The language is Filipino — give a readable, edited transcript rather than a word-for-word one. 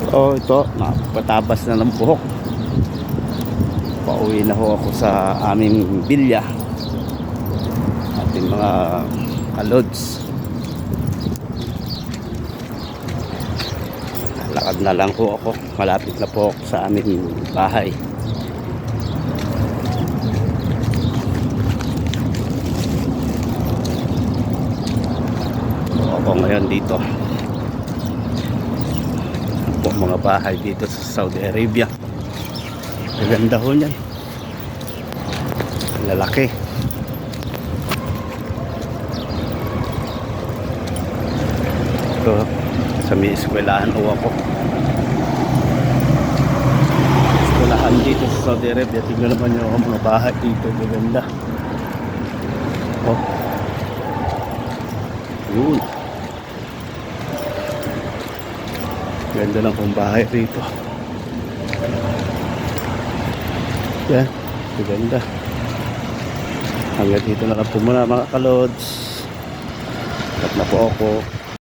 So ito, napatabas na ng buhok. Pauwi na ho ako sa aming bilya, ating mga kalods. Lakad na lang ho ako, malapit na po ako sa aming bahay. So, ako ngayon dito po, mga bahay dito sa Saudi Arabia. Maganda ho niyan, lalaki. So sa may eskwelahan ho ako. Eskwelahan dito sa Saudi Arabia. Tingnan naman yung mga bahay dito, maganda. Oh, yun, ganda lang pong bahay rito. Yan, maganda. Hanggang dito na lang po muna mga kalods. At na po ako.